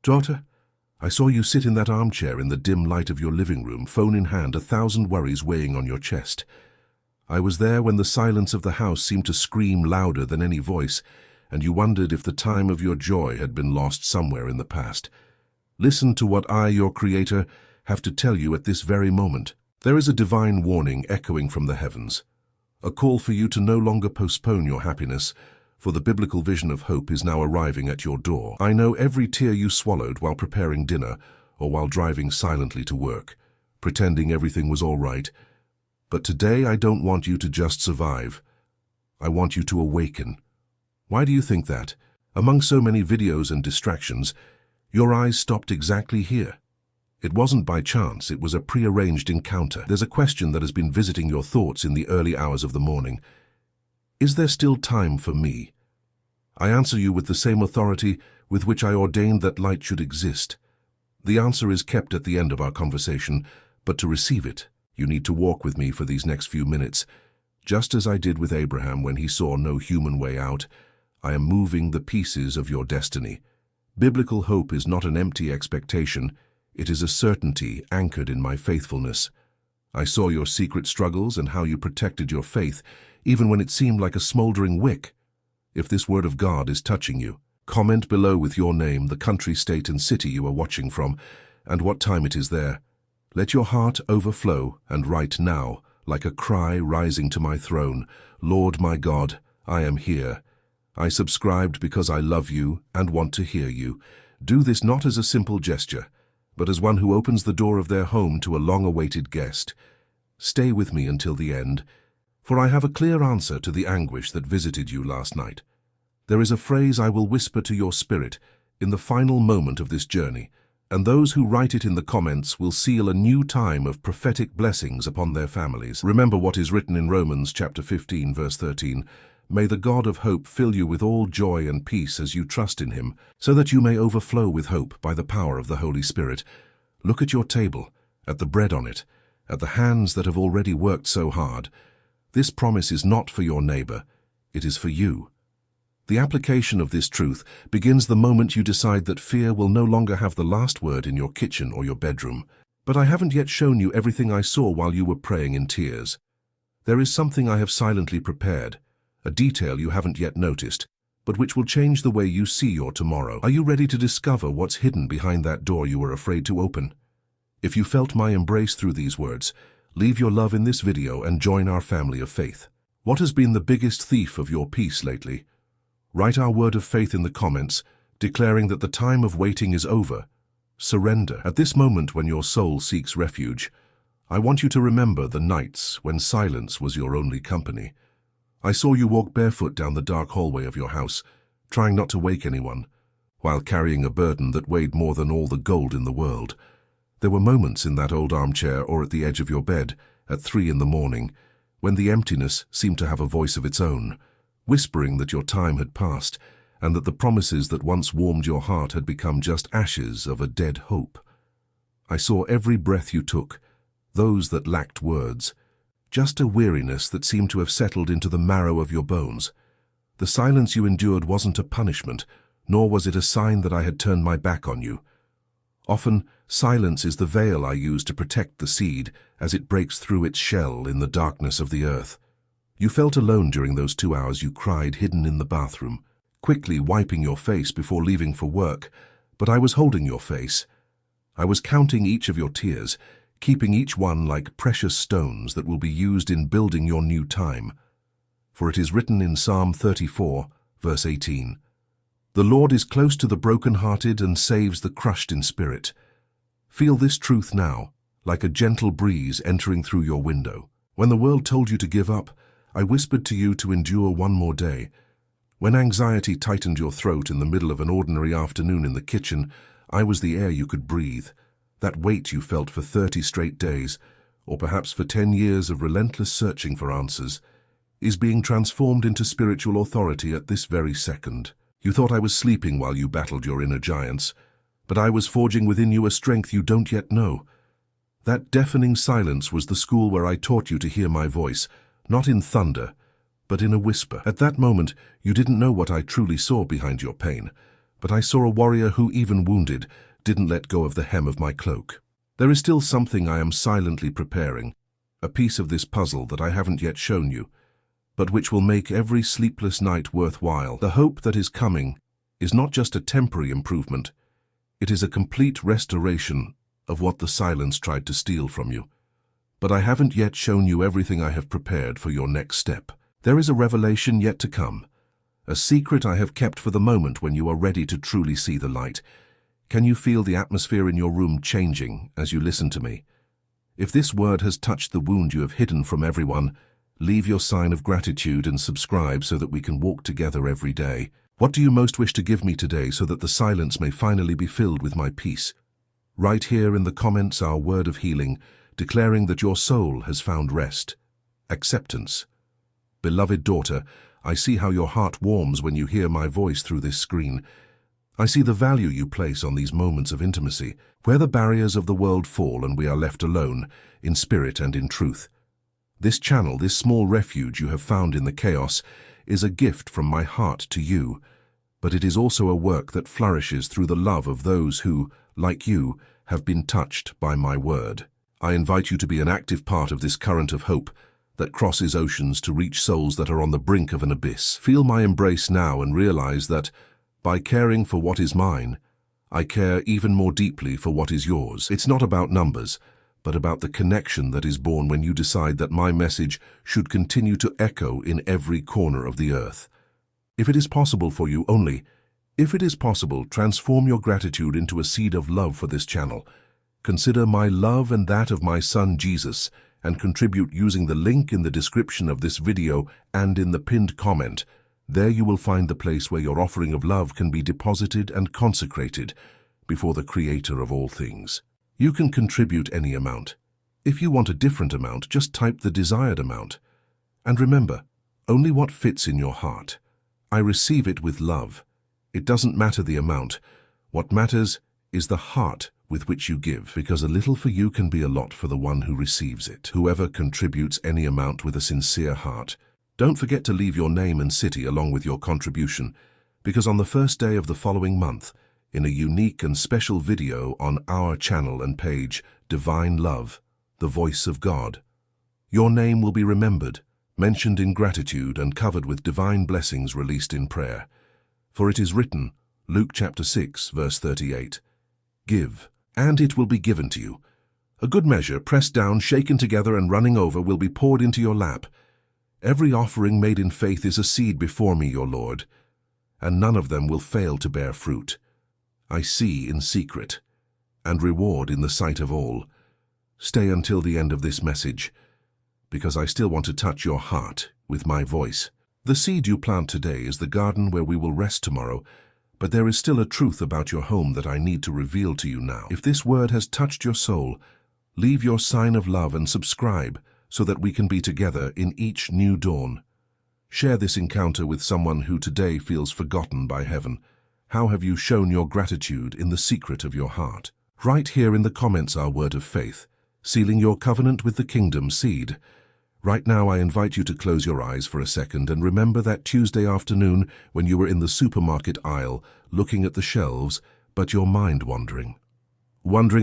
Daughter, I saw you sit in that armchair in the dim light of your living room, phone in hand, 1,000 worries weighing on your chest. I was there when the silence of the house seemed to scream louder than any voice, and you wondered if the time of your joy had been lost somewhere in the past. Listen to what I, your Creator, have to tell you at this very moment. There is a divine warning echoing from the heavens, a call for you to no longer postpone your happiness, for the biblical vision of hope is now arriving at your door. I know every tear you swallowed while preparing dinner or while driving silently to work, pretending everything was all right. But today I don't want you to just survive. I want you to awaken. Why do you think that? Among so many videos and distractions, your eyes stopped exactly here. It wasn't by chance, it was a prearranged encounter. There's a question that has been visiting your thoughts in the early hours of the morning. Is there still time for me? I answer you with the same authority with which I ordained that light should exist. The answer is kept at the end of our conversation, but to receive it, you need to walk with me for these next few minutes. Just as I did with Abraham when he saw no human way out, I am moving the pieces of your destiny. Biblical hope is not an empty expectation, it is a certainty anchored in my faithfulness. I saw your secret struggles and how you protected your faith, even when it seemed like a smoldering wick. If this word of God is touching you, comment below with your name, the country, state, and city you are watching from, and what time it is there. Let your heart overflow and write now, like a cry rising to my throne, Lord my God, I am here. I subscribed because I love you and want to hear you. Do this not as a simple gesture, but as one who opens the door of their home to a long-awaited guest. Stay with me until the end, for I have a clear answer to the anguish that visited you last night. There is a phrase I will whisper to your spirit in the final moment of this journey, and those who write it in the comments will seal a new time of prophetic blessings upon their families. Remember what is written in Romans chapter 15, verse 13. May the God of hope fill you with all joy and peace as you trust in him, so that you may overflow with hope by the power of the Holy Spirit. Look at your table, at the bread on it, at the hands that have already worked so hard. This promise is not for your neighbor, it is for you. The application of this truth begins the moment you decide that fear will no longer have the last word in your kitchen or your bedroom. But I haven't yet shown you everything I saw while you were praying in tears. There is something I have silently prepared, a detail you haven't yet noticed, but which will change the way you see your tomorrow. Are you ready to discover what's hidden behind that door you were afraid to open? If you felt my embrace through these words, leave your love in this video and join our family of faith. What has been the biggest thief of your peace lately? Write our word of faith in the comments, declaring that the time of waiting is over. Surrender. At this moment when your soul seeks refuge, I want you to remember the nights when silence was your only company. I saw you walk barefoot down the dark hallway of your house, trying not to wake anyone, while carrying a burden that weighed more than all the gold in the world. There were moments in that old armchair or at the edge of your bed, at 3 in the morning, when the emptiness seemed to have a voice of its own, whispering that your time had passed, and that the promises that once warmed your heart had become just ashes of a dead hope. I saw every breath you took, those that lacked words, just a weariness that seemed to have settled into the marrow of your bones. The silence you endured wasn't a punishment, nor was it a sign that I had turned my back on you. Often, silence is the veil I use to protect the seed as it breaks through its shell in the darkness of the earth. You felt alone during those 2 hours you cried hidden in the bathroom, quickly wiping your face before leaving for work, but I was holding your face. I was counting each of your tears, keeping each one like precious stones that will be used in building your new time. For it is written in Psalm 34, verse 18, "The Lord is close to the broken-hearted and saves the crushed in spirit." Feel this truth now, like a gentle breeze entering through your window. When the world told you to give up, I whispered to you to endure one more day. When anxiety tightened your throat in the middle of an ordinary afternoon in the kitchen, I was the air you could breathe. That weight you felt for 30 straight days, or perhaps for 10 years of relentless searching for answers, is being transformed into spiritual authority at this very second. You thought I was sleeping while you battled your inner giants, but I was forging within you a strength you don't yet know. That deafening silence was the school where I taught you to hear my voice, not in thunder, but in a whisper. At that moment, you didn't know what I truly saw behind your pain, but I saw a warrior who, even wounded, didn't let go of the hem of my cloak. There is still something I am silently preparing, a piece of this puzzle that I haven't yet shown you, but which will make every sleepless night worthwhile. The hope that is coming is not just a temporary improvement, it is a complete restoration of what the silence tried to steal from you. But I haven't yet shown you everything I have prepared for your next step. There is a revelation yet to come, a secret I have kept for the moment when you are ready to truly see the light. Can you feel the atmosphere in your room changing as you listen to me? If this word has touched the wound you have hidden from everyone, leave your sign of gratitude and subscribe so that we can walk together every day. What do you most wish to give me today so that the silence may finally be filled with my peace? Write here in the comments our word of healing, declaring that your soul has found rest, acceptance. Beloved daughter, I see how your heart warms when you hear my voice through this screen. I see the value you place on these moments of intimacy, where the barriers of the world fall and we are left alone, in spirit and in truth. This channel, this small refuge you have found in the chaos, is a gift from my heart to you, but it is also a work that flourishes through the love of those who, like you, have been touched by my word. I invite you to be an active part of this current of hope that crosses oceans to reach souls that are on the brink of an abyss. Feel my embrace now and realize that, by caring for what is mine, I care even more deeply for what is yours. It's not about numbers, but about the connection that is born when you decide that my message should continue to echo in every corner of the earth. If it is possible for you, only if it is possible, transform your gratitude into a seed of love for this channel. Consider my love and that of my son Jesus, and contribute using the link in the description of this video and in the pinned comment. There you will find the place where your offering of love can be deposited and consecrated before the Creator of all things. You can contribute any amount. If you want a different amount, just type the desired amount. And remember, only what fits in your heart. I receive it with love. It doesn't matter the amount. What matters is the heart with which you give, because a little for you can be a lot for the one who receives it. Whoever contributes any amount with a sincere heart, don't forget to leave your name and city along with your contribution, because on the first day of the following month, in a unique and special video on our channel and page, Divine Love, the Voice of God, your name will be remembered, mentioned in gratitude and covered with divine blessings released in prayer. For it is written, Luke chapter 6, verse 38, "Give, and it will be given to you. A good measure, pressed down, shaken together, and running over, will be poured into your lap. Every offering made in faith is a seed before me, your Lord, and none of them will fail to bear fruit. I see in secret, and reward in the sight of all." Stay until the end of this message, because I still want to touch your heart with my voice. The seed you plant today is the garden where we will rest tomorrow, but there is still a truth about your home that I need to reveal to you now. If this word has touched your soul, leave your sign of love and subscribe so that we can be together in each new dawn. Share this encounter with someone who today feels forgotten by heaven. How have you shown your gratitude in the secret of your heart? Write here in the comments our word of faith, sealing your covenant with the kingdom seed. Right now I invite you to close your eyes for a second and remember that Tuesday afternoon when you were in the supermarket aisle looking at the shelves, but your mind wandering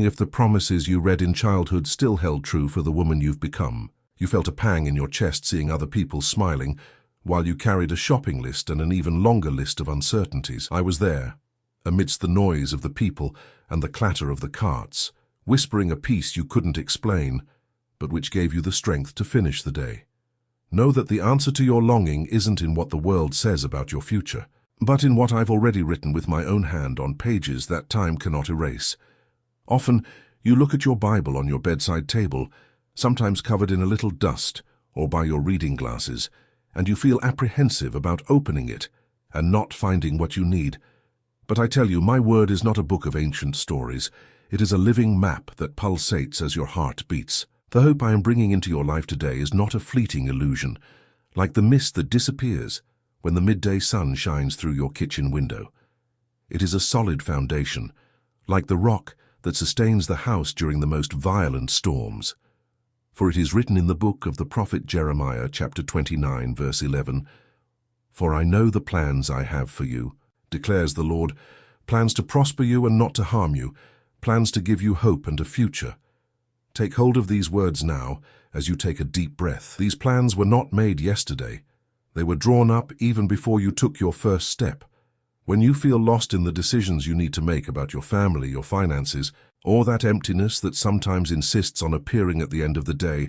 if the promises you read in childhood still held true for the woman you've become. You felt a pang in your chest seeing other people smiling, while you carried a shopping list and an even longer list of uncertainties. I was there, amidst the noise of the people and the clatter of the carts, whispering a peace you couldn't explain, but which gave you the strength to finish the day. Know that the answer to your longing isn't in what the world says about your future, but in what I've already written with my own hand on pages that time cannot erase. Often, you look at your Bible on your bedside table, sometimes covered in a little dust or by your reading glasses, and you feel apprehensive about opening it and not finding what you need. But I tell you, my word is not a book of ancient stories. It is a living map that pulsates as your heart beats. The hope I am bringing into your life today is not a fleeting illusion, like the mist that disappears when the midday sun shines through your kitchen window. It is a solid foundation, like the rock that sustains the house during the most violent storms. For it is written in the book of the prophet Jeremiah, chapter 29, verse 11, "For I know the plans I have for you, declares the Lord, plans to prosper you and not to harm you, plans to give you hope and a future. Take hold of these words now as you take a deep breath. These plans were not made yesterday. They were drawn up even before you took your first step. When you feel lost in the decisions you need to make about your family, your finances, or that emptiness that sometimes insists on appearing at the end of the day,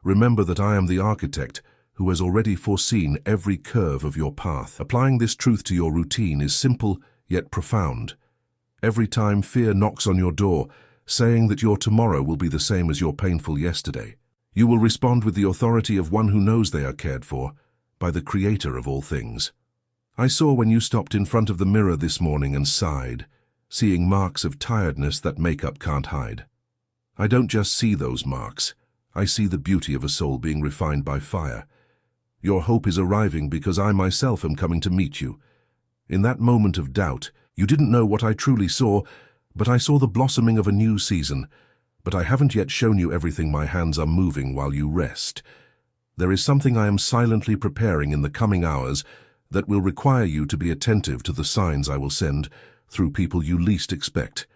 remember that I am the architect who has already foreseen every curve of your path. Applying this truth to your routine is simple yet profound. Every time fear knocks on your door, saying that your tomorrow will be the same as your painful yesterday, you will respond with the authority of one who knows they are cared for by the Creator of all things. I saw when you stopped in front of the mirror this morning and sighed, seeing marks of tiredness that makeup can't hide. I don't just see those marks. I see the beauty of a soul being refined by fire. Your hope is arriving because I myself am coming to meet you. In that moment of doubt, you didn't know what I truly saw, but I saw the blossoming of a new season. But I haven't yet shown you everything my hands are moving while you rest. There is something I am silently preparing in the coming hours that will require you to be attentive to the signs I will send through people you least expect.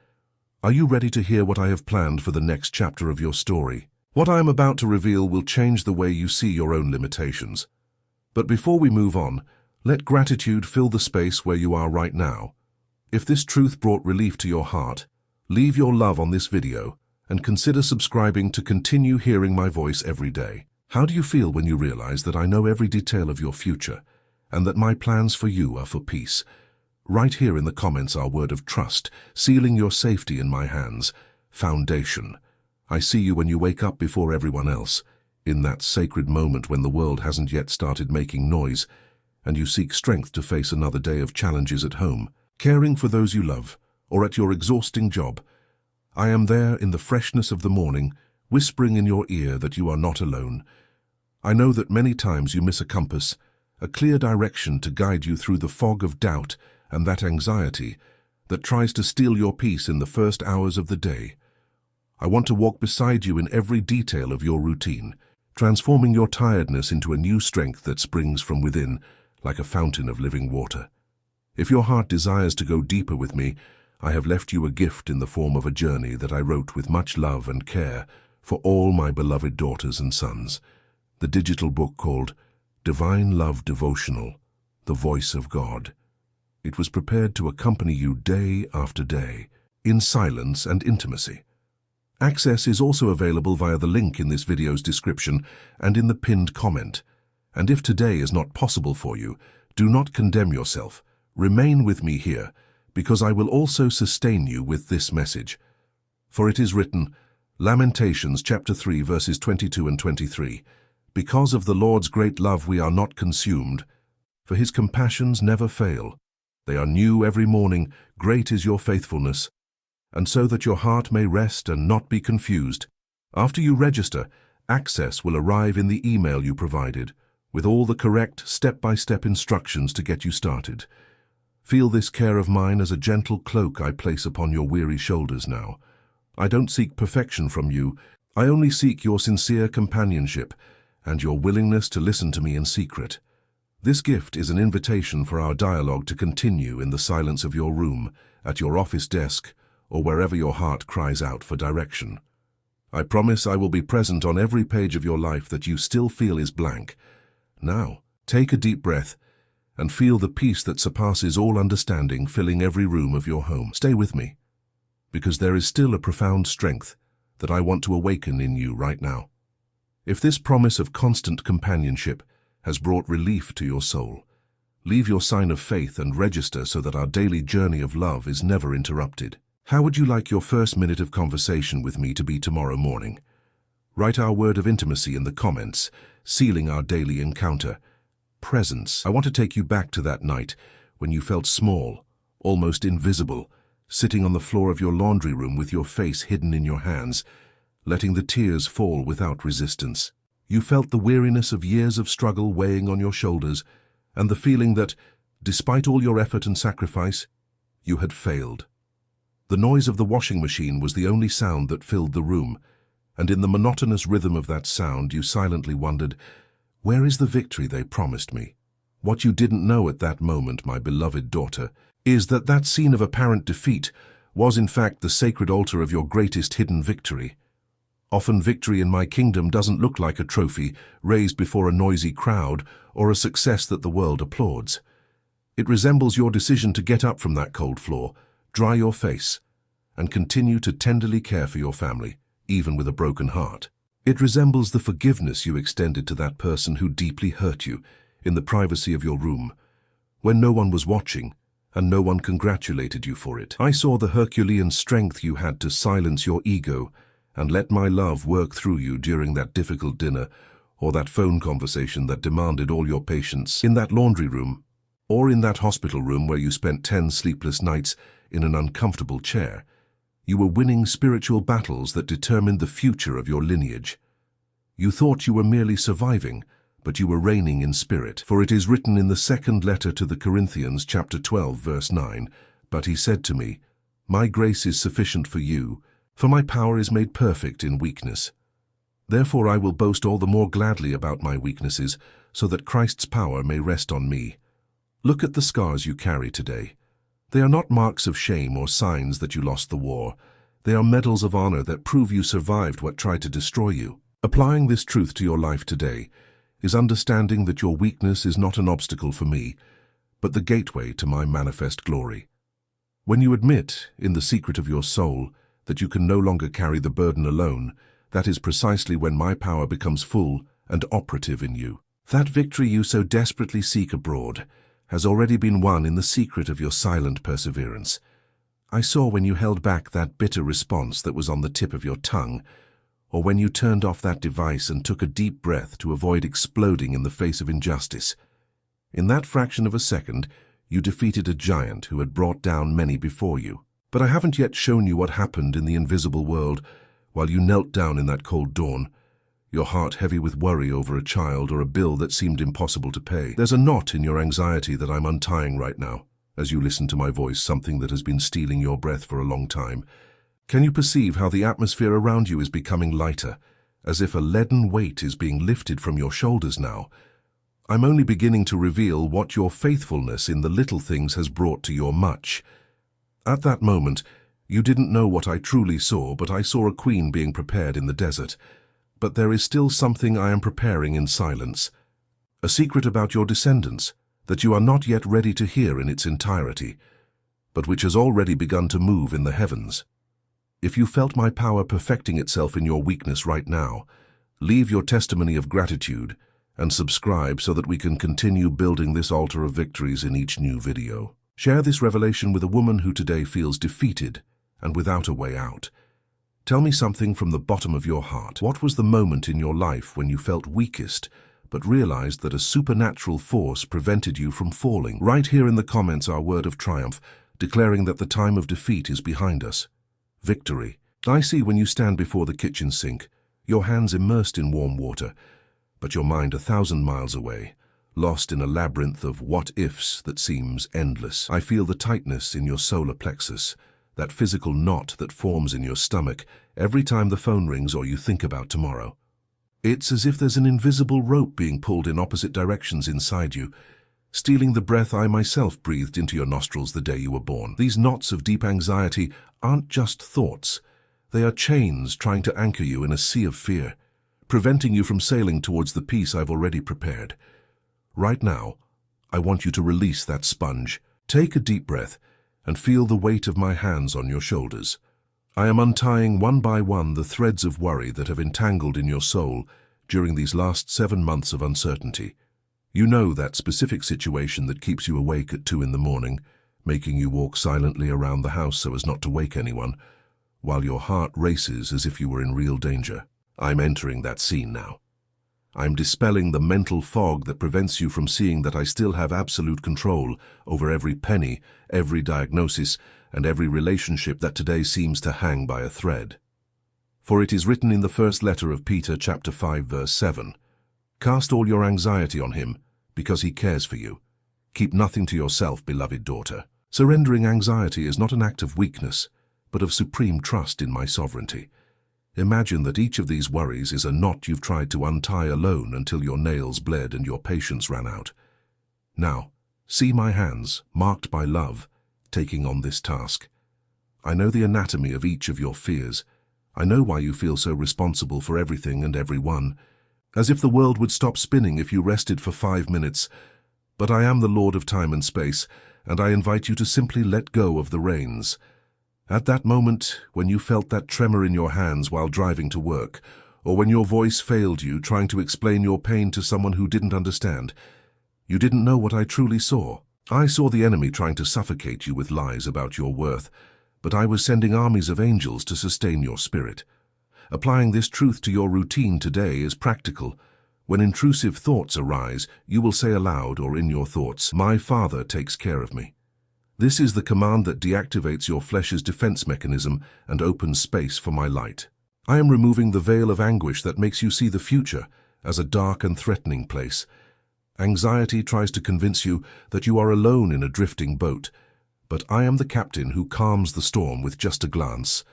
Are you ready to hear what I have planned for the next chapter of your story? What I am about to reveal will change the way you see your own limitations. But before we move on, let gratitude fill the space where you are right now. If this truth brought relief to your heart, leave your love on this video and consider subscribing to continue hearing my voice every day. How do you feel when you realize that I know every detail of your future and that my plans for you are for peace? Write here in the comments our word of trust, sealing your safety in my hands. Foundation. I see you when you wake up before everyone else, in that sacred moment when the world hasn't yet started making noise, and you seek strength to face another day of challenges at home, caring for those you love, or at your exhausting job. I am there in the freshness of the morning, whispering in your ear that you are not alone. I know that many times you miss a compass, a clear direction to guide you through the fog of doubt and that anxiety that tries to steal your peace in the first hours of the day. I want to walk beside you in every detail of your routine, transforming your tiredness into a new strength that springs from within like a fountain of living water. If your heart desires to go deeper with me, I have left you a gift in the form of a journey that I wrote with much love and care for all my beloved daughters and sons. The digital book called Divine Love Devotional, The Voice of God. It was prepared to accompany you day after day, in silence and intimacy. Access is also available via the link in this video's description and in the pinned comment. And if today is not possible for you, do not condemn yourself. Remain with me here, because I will also sustain you with this message. For it is written, Lamentations chapter 3 verses 22 and 23, Because of the Lord's great love we are not consumed, for his compassions never fail. They are new every morning, great is your faithfulness. And so that your heart may rest and not be confused, after you register, access will arrive in the email you provided, with all the correct step-by-step instructions to get you started. Feel this care of mine as a gentle cloak I place upon your weary shoulders now. I don't seek perfection from you, I only seek your sincere companionship and your willingness to listen to me in secret. This gift is an invitation for our dialogue to continue in the silence of your room, at your office desk, or wherever your heart cries out for direction. I promise I will be present on every page of your life that you still feel is blank. Now, take a deep breath and feel the peace that surpasses all understanding filling every room of your home. Stay with me, because there is still a profound strength that I want to awaken in you right now. If this promise of constant companionship has brought relief to your soul, leave your sign of faith and register so that our daily journey of love is never interrupted. How would you like your first minute of conversation with me to be tomorrow morning? Write our word of intimacy in the comments, sealing our daily encounter. Presence. I want to take you back to that night when you felt small, almost invisible, sitting on the floor of your laundry room with your face hidden in your hands, letting the tears fall without resistance. You felt the weariness of years of struggle weighing on your shoulders, and the feeling that, despite all your effort and sacrifice, you had failed. The noise of the washing machine was the only sound that filled the room, and in the monotonous rhythm of that sound you silently wondered, where is the victory they promised me? What you didn't know at that moment, my beloved daughter, is that that scene of apparent defeat was in fact the sacred altar of your greatest hidden victory. Often victory in my kingdom doesn't look like a trophy raised before a noisy crowd or a success that the world applauds. It resembles your decision to get up from that cold floor, dry your face, and continue to tenderly care for your family, even with a broken heart. It resembles the forgiveness you extended to that person who deeply hurt you in the privacy of your room, when no one was watching and no one congratulated you for it. I saw the Herculean strength you had to silence your ego and let my love work through you during that difficult dinner or that phone conversation that demanded all your patience, in that laundry room, or in that hospital room where you spent 10 sleepless nights in an uncomfortable chair. You were winning spiritual battles that determined the future of your lineage. You thought you were merely surviving, but you were reigning in spirit. For it is written in the second letter to the Corinthians, chapter 12, verse 9, "But he said to me, My grace is sufficient for you, for my power is made perfect in weakness. Therefore I will boast all the more gladly about my weaknesses, so that Christ's power may rest on me." Look at the scars you carry today. They are not marks of shame or signs that you lost the war. They are medals of honor that prove you survived what tried to destroy you. Applying this truth to your life today is understanding that your weakness is not an obstacle for me, but the gateway to my manifest glory. When you admit, in the secret of your soul, that you can no longer carry the burden alone, that is precisely when my power becomes full and operative in you. That victory you so desperately seek abroad has already been won in the secret of your silent perseverance. I saw when you held back that bitter response that was on the tip of your tongue, or when you turned off that device and took a deep breath to avoid exploding in the face of injustice. In that fraction of a second, you defeated a giant who had brought down many before you. But I haven't yet shown you what happened in the invisible world while you knelt down in that cold dawn, your heart heavy with worry over a child or a bill that seemed impossible to pay. There's a knot in your anxiety that I'm untying right now, as you listen to my voice, something that has been stealing your breath for a long time. Can you perceive how the atmosphere around you is becoming lighter, as if a leaden weight is being lifted from your shoulders now? I'm only beginning to reveal what your faithfulness in the little things has brought to your much. At that moment, you didn't know what I truly saw, but I saw a queen being prepared in the desert. But there is still something I am preparing in silence. A secret about your descendants that you are not yet ready to hear in its entirety, but which has already begun to move in the heavens. If you felt my power perfecting itself in your weakness right now, leave your testimony of gratitude and subscribe so that we can continue building this altar of victories in each new video. Share this revelation with a woman who today feels defeated and without a way out. Tell me something from the bottom of your heart. What was the moment in your life when you felt weakest, but realized that a supernatural force prevented you from falling? Write here in the comments our word of triumph, declaring that the time of defeat is behind us. Victory. I see when you stand before the kitchen sink, your hands immersed in warm water, but your mind 1,000 miles away, lost in a labyrinth of what-ifs that seems endless. I feel the tightness in your solar plexus, that physical knot that forms in your stomach every time the phone rings or you think about tomorrow. It's as if there's an invisible rope being pulled in opposite directions inside you, stealing the breath I myself breathed into your nostrils the day you were born. These knots of deep anxiety aren't just thoughts. They are chains trying to anchor you in a sea of fear, preventing you from sailing towards the peace I've already prepared. Right now, I want you to release that sponge. Take a deep breath and feel the weight of my hands on your shoulders. I am untying one by one the threads of worry that have entangled in your soul during these last 7 months of uncertainty. You know that specific situation that keeps you awake at 2 in the morning, making you walk silently around the house so as not to wake anyone, while your heart races as if you were in real danger. I'm entering that scene now. I'm dispelling the mental fog that prevents you from seeing that I still have absolute control over every penny, every diagnosis, and every relationship that today seems to hang by a thread. For it is written in the first letter of Peter, chapter 5, verse 7, "Cast all your anxiety on him, because he cares for you. Keep nothing to yourself, beloved daughter." Surrendering anxiety is not an act of weakness, but of supreme trust in my sovereignty. Imagine that each of these worries is a knot you've tried to untie alone until your nails bled and your patience ran out. Now, see my hands, marked by love, taking on this task. I know the anatomy of each of your fears. I know why you feel so responsible for everything and everyone, as if the world would stop spinning if you rested for 5 minutes. But I am the Lord of time and space, and I invite you to simply let go of the reins. At that moment, when you felt that tremor in your hands while driving to work, or when your voice failed you trying to explain your pain to someone who didn't understand, you didn't know what I truly saw. I saw the enemy trying to suffocate you with lies about your worth, but I was sending armies of angels to sustain your spirit. Applying this truth to your routine today is practical. When intrusive thoughts arise, you will say aloud or in your thoughts, "My Father takes care of me." This is the command that deactivates your flesh's defense mechanism and opens space for my light. I am removing the veil of anguish that makes you see the future as a dark and threatening place. Anxiety tries to convince you that you are alone in a drifting boat, but I am the captain who calms the storm with just a glance.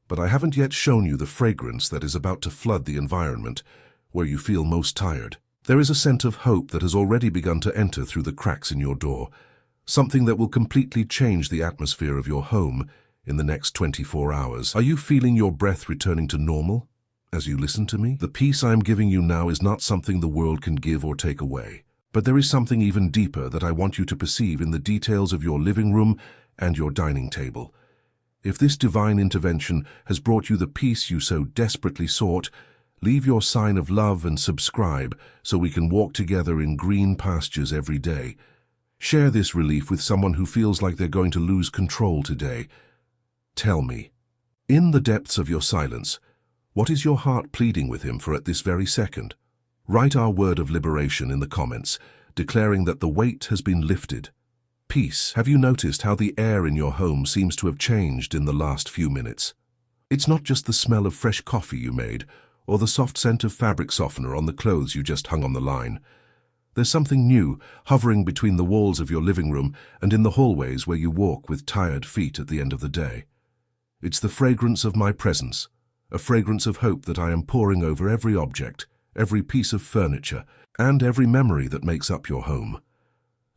But I haven't yet shown you the fragrance that is about to flood the environment where you feel most tired. There is a scent of hope that has already begun to enter through the cracks in your door, something that will completely change the atmosphere of your home in the next 24 hours. Are you feeling your breath returning to normal as you listen to me? The peace I am giving you now is not something the world can give or take away. But there is something even deeper that I want you to perceive in the details of your living room and your dining table. If this divine intervention has brought you the peace you so desperately sought, leave your sign of love and subscribe so we can walk together in green pastures every day. Share this relief with someone who feels like they're going to lose control today. Tell me, in the depths of your silence, what is your heart pleading with him for at this very second? Write our word of liberation in the comments, declaring that the weight has been lifted. Peace. Have you noticed how the air in your home seems to have changed in the last few minutes? It's not just the smell of fresh coffee you made, or the soft scent of fabric softener on the clothes you just hung on the line. There's something new hovering between the walls of your living room and in the hallways where you walk with tired feet at the end of the day. It's the fragrance of my presence, a fragrance of hope that I am pouring over every object, every piece of furniture, and every memory that makes up your home.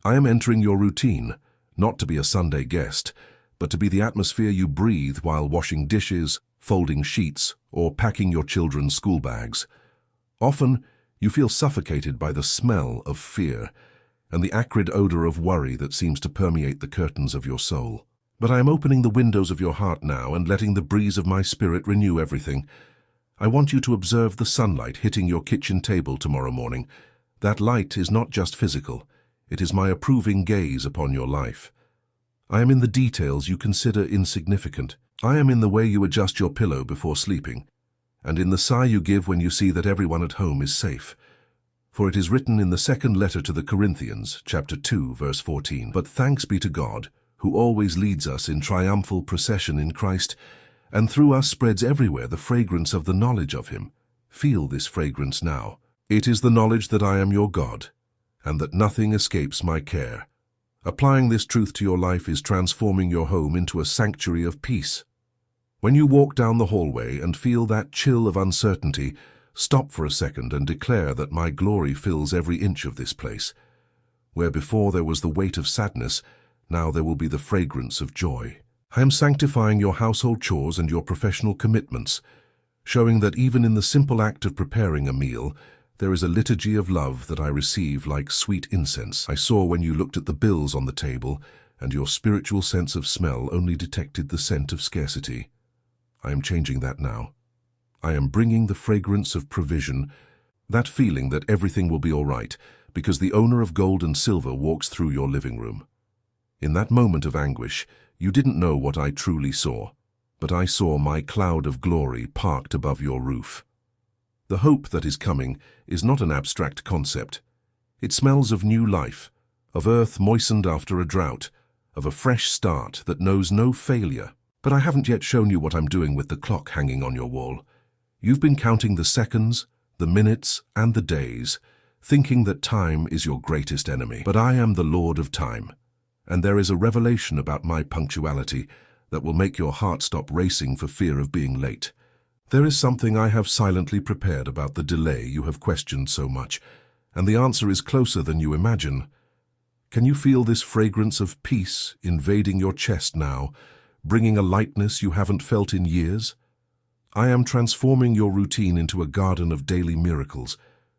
I am entering your routine, not to be a Sunday guest, but to be the atmosphere you breathe while washing dishes, folding sheets, or packing your children's school bags. Often, you feel suffocated by the smell of fear and the acrid odor of worry that seems to permeate the curtains of your soul. But I am opening the windows of your heart now and letting the breeze of my spirit renew everything. I want you to observe the sunlight hitting your kitchen table tomorrow morning. That light is not just physical. It is my approving gaze upon your life. I am in the details you consider insignificant. I am in the way you adjust your pillow before sleeping, and in the sigh you give when you see that everyone at home is safe. For it is written in the second letter to the Corinthians, chapter 2, verse 14, "But thanks be to God, who always leads us in triumphal procession in Christ, and through us spreads everywhere the fragrance of the knowledge of him." Feel this fragrance now. It is the knowledge that I am your God, and that nothing escapes my care. Applying this truth to your life is transforming your home into a sanctuary of peace. When you walk down the hallway and feel that chill of uncertainty, stop for a second and declare that my glory fills every inch of this place. Where before there was the weight of sadness, now there will be the fragrance of joy. I am sanctifying your household chores and your professional commitments, showing that even in the simple act of preparing a meal, there is a liturgy of love that I receive like sweet incense. I saw when you looked at the bills on the table, and your spiritual sense of smell only detected the scent of scarcity. I am changing that now. I am bringing the fragrance of provision, that feeling that everything will be all right, because the owner of gold and silver walks through your living room. In that moment of anguish, you didn't know what I truly saw, but I saw my cloud of glory parked above your roof. The hope that is coming is not an abstract concept. It smells of new life, of earth moistened after a drought, of a fresh start that knows no failure. But I haven't yet shown you what I'm doing with the clock hanging on your wall. You've been counting the seconds, the minutes, and the days, thinking that time is your greatest enemy. But I am the Lord of time, and there is a revelation about my punctuality that will make your heart stop racing for fear of being late. There is something I have silently prepared about the delay you have questioned so much, and the answer is closer than you imagine. Can you feel this fragrance of peace invading your chest now, bringing a lightness you haven't felt in years? I am transforming your routine into a garden of daily miracles.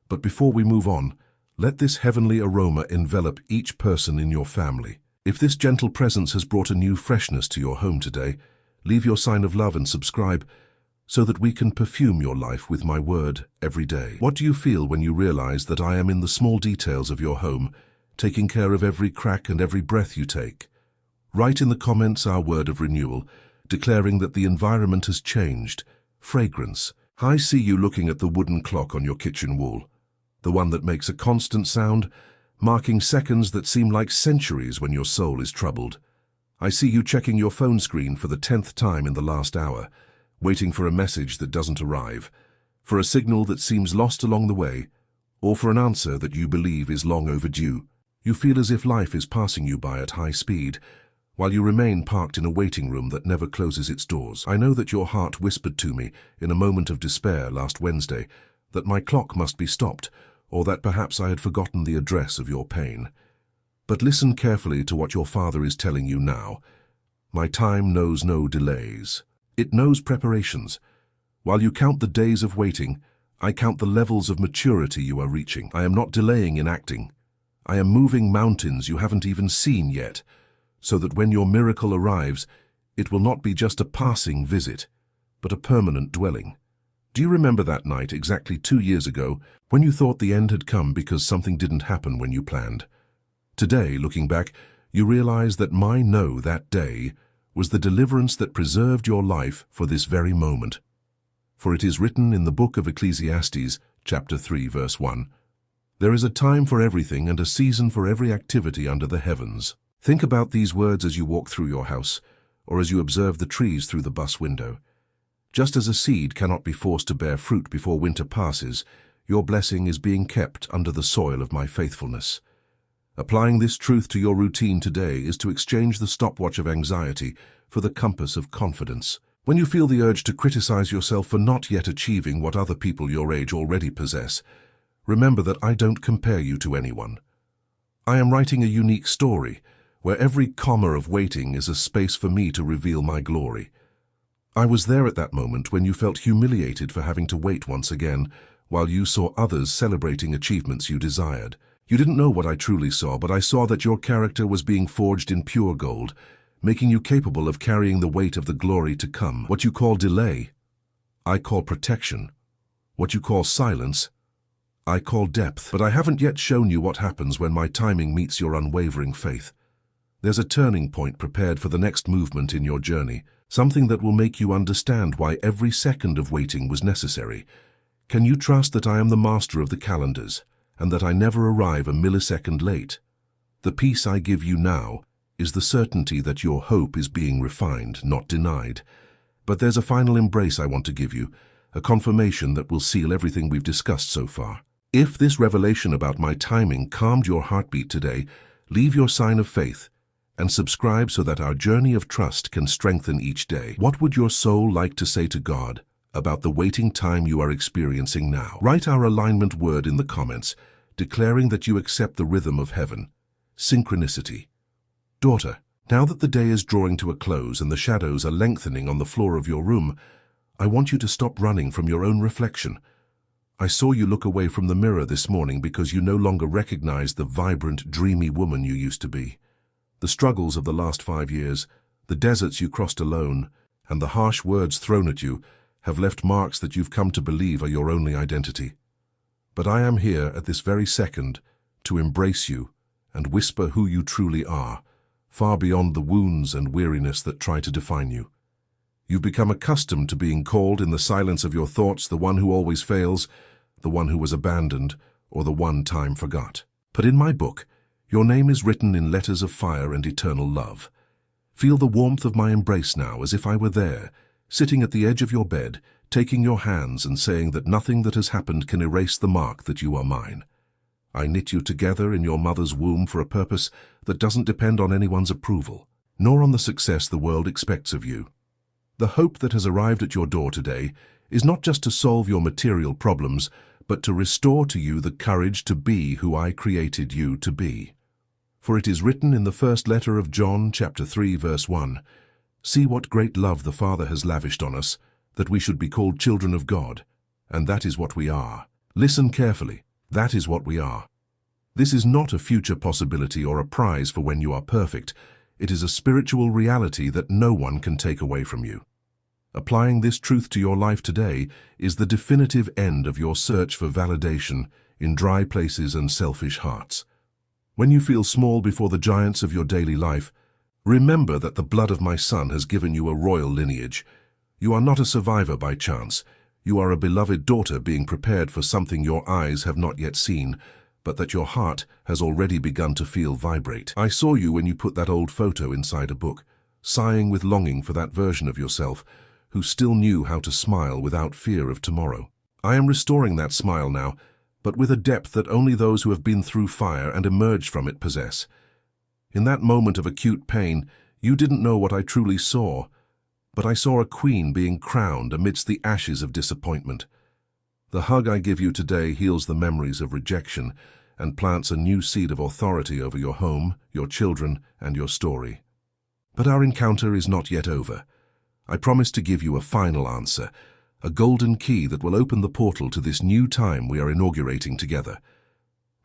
But before we move on, let this heavenly aroma envelop each person in your family. If this gentle presence has brought a new freshness to your home today, leave your sign of love and subscribe so that we can perfume your life with my word every day. What do you feel when you realize that I am in the small details of your home, taking care of every crack and every breath you take? Write in the comments our word of renewal, declaring that the environment has changed. Fragrance. I see you looking at the wooden clock on your kitchen wall, the one that makes a constant sound, marking seconds that seem like centuries when your soul is troubled. I see you checking your phone screen for the 10th time in the last hour, waiting for a message that doesn't arrive, for a signal that seems lost along the way, or for an answer that you believe is long overdue. You feel as if life is passing you by at high speed, while you remain parked in a waiting room that never closes its doors. I know that your heart whispered to me in a moment of despair last Wednesday that my clock must be stopped, or that perhaps I had forgotten the address of your pain. But listen carefully to what your Father is telling you now. My time knows no delays. It knows preparations. While you count the days of waiting, I count the levels of maturity you are reaching. I am not delaying in acting. I am moving mountains you haven't even seen yet, so that when your miracle arrives, it will not be just a passing visit, but a permanent dwelling. Do you remember that night exactly 2 years ago when you thought the end had come because something didn't happen when you planned? Today, looking back, you realize that my no that day was the deliverance that preserved your life for this very moment. For it is written in the book of Ecclesiastes, chapter 3, verse 1, "There is a time for everything and a season for every activity under the heavens." Think about these words as you walk through your house, or as you observe the trees through the bus window. Just as a seed cannot be forced to bear fruit before winter passes, your blessing is being kept under the soil of my faithfulness. Applying this truth to your routine today is to exchange the stopwatch of anxiety for the compass of confidence. When you feel the urge to criticize yourself for not yet achieving what other people your age already possess, remember that I don't compare you to anyone. I am writing a unique story, where every comma of waiting is a space for me to reveal my glory. I was there at that moment when you felt humiliated for having to wait once again, while you saw others celebrating achievements you desired. You didn't know what I truly saw, but I saw that your character was being forged in pure gold, making you capable of carrying the weight of the glory to come. What you call delay, I call protection. What you call silence, I call depth. But I haven't yet shown you what happens when my timing meets your unwavering faith. There's a turning point prepared for the next movement in your journey, something that will make you understand why every second of waiting was necessary. Can you trust that I am the master of the calendars, and that I never arrive a millisecond late? The peace I give you now is the certainty that your hope is being refined, not denied. But there's a final embrace I want to give you, a confirmation that will seal everything we've discussed so far. If this revelation about my timing calmed your heartbeat today, leave your sign of faith and subscribe so that our journey of trust can strengthen each day. What would your soul like to say to God about the waiting time you are experiencing now? Write our alignment word in the comments, declaring that you accept the rhythm of heaven. Synchronicity. Daughter, now that the day is drawing to a close and the shadows are lengthening on the floor of your room, I want you to stop running from your own reflection. I saw you look away from the mirror this morning because you no longer recognize the vibrant, dreamy woman you used to be. The struggles of the last 5 years, the deserts you crossed alone, and the harsh words thrown at you have left marks that you've come to believe are your only identity. But I am here at this very second to embrace you and whisper who you truly are, far beyond the wounds and weariness that try to define you. You've become accustomed to being called in the silence of your thoughts the one who always fails, the one who was abandoned, or the one time forgot. But in my book, your name is written in letters of fire and eternal love. Feel the warmth of my embrace now as if I were there, sitting at the edge of your bed, taking your hands and saying that nothing that has happened can erase the mark that you are mine. I knit you together in your mother's womb for a purpose that doesn't depend on anyone's approval, nor on the success the world expects of you. The hope that has arrived at your door today is not just to solve your material problems, but to restore to you the courage to be who I created you to be. For it is written in the first letter of John, chapter 3, verse 1, "See what great love the Father has lavished on us, that we should be called children of God, and that is what we are." Listen carefully. That is what we are. This is not a future possibility or a prize for when you are perfect. It is a spiritual reality that no one can take away from you. Applying this truth to your life today is the definitive end of your search for validation in dry places and selfish hearts. When you feel small before the giants of your daily life, remember that the blood of my Son has given you a royal lineage. You are not a survivor by chance. You are a beloved daughter being prepared for something your eyes have not yet seen, but that your heart has already begun to feel vibrate. I saw you when you put that old photo inside a book, sighing with longing for that version of yourself who still knew how to smile without fear of tomorrow. I am restoring that smile now, but with a depth that only those who have been through fire and emerged from it possess. In that moment of acute pain, you didn't know what I truly saw, but I saw a queen being crowned amidst the ashes of disappointment. The hug I give you today heals the memories of rejection and plants a new seed of authority over your home, your children, and your story. But our encounter is not yet over. I promise to give you a final answer, a golden key that will open the portal to this new time we are inaugurating together.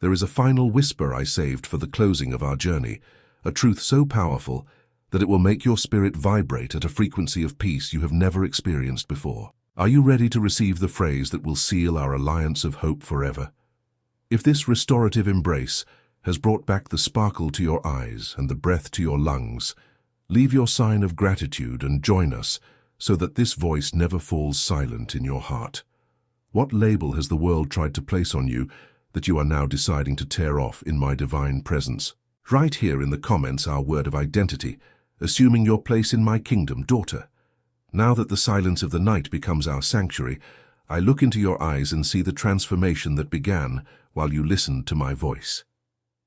There is a final whisper I saved for the closing of our journey, a truth so powerful that it will make your spirit vibrate at a frequency of peace you have never experienced before. Are you ready to receive the phrase that will seal our alliance of hope forever? If this restorative embrace has brought back the sparkle to your eyes and the breath to your lungs, leave your sign of gratitude and join us so that this voice never falls silent in your heart. What label has the world tried to place on you that you are now deciding to tear off in my divine presence? Write here in the comments our word of identity, assuming your place in my kingdom, daughter. Now that the silence of the night becomes our sanctuary, I look into your eyes and see the transformation that began while you listened to my voice.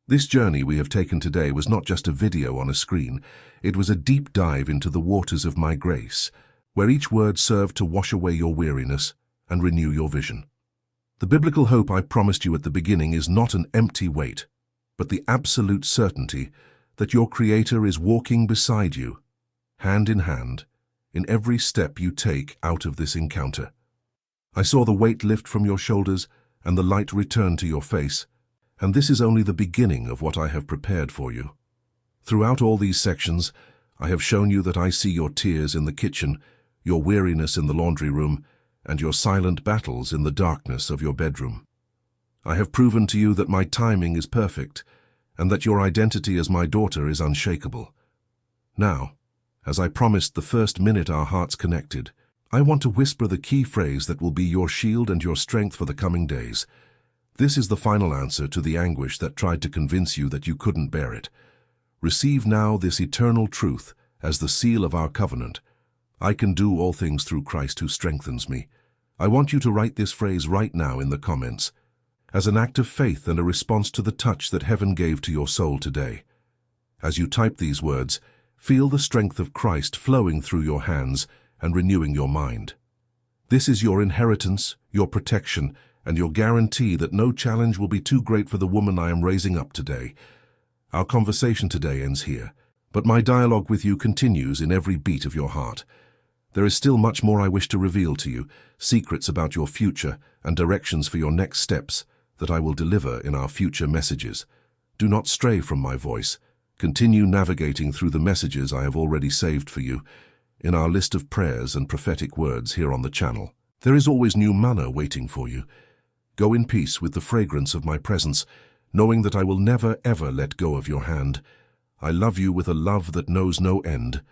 This journey we have taken today was not just a video on a screen. It was a deep dive into the waters of my grace, where each word served to wash away your weariness and renew your vision. The biblical hope I promised you at the beginning is not an empty weight, but the absolute certainty that your Creator is walking beside you, hand in hand, in every step you take out of this encounter. I saw the weight lift from your shoulders and the light return to your face, and this is only the beginning of what I have prepared for you. Throughout all these sections, I have shown you that I see your tears in the kitchen, your weariness in the laundry room, and your silent battles in the darkness of your bedroom. I have proven to you that my timing is perfect, and that your identity as my daughter is unshakable. Now, as I promised the first minute our hearts connected, I want to whisper the key phrase that will be your shield and your strength for the coming days. This is the final answer to the anguish that tried to convince you that you couldn't bear it. Receive now this eternal truth as the seal of our covenant. I can do all things through Christ who strengthens me. I want you to write this phrase right now in the comments, as an act of faith and a response to the touch that heaven gave to your soul today. As you type these words, feel the strength of Christ flowing through your hands and renewing your mind. This is your inheritance, your protection, and your guarantee that no challenge will be too great for the woman I am raising up today. Our conversation today ends here, but my dialogue with you continues in every beat of your heart. There is still much more I wish to reveal to you, secrets about your future and directions for your next steps that I will deliver in our future messages. Do not stray from my voice. Continue navigating through the messages I have already saved for you in our list of prayers and prophetic words here on the channel. There is always new manna waiting for you. Go in peace with the fragrance of my presence, knowing that I will never ever let go of your hand. I love you with a love that knows no end,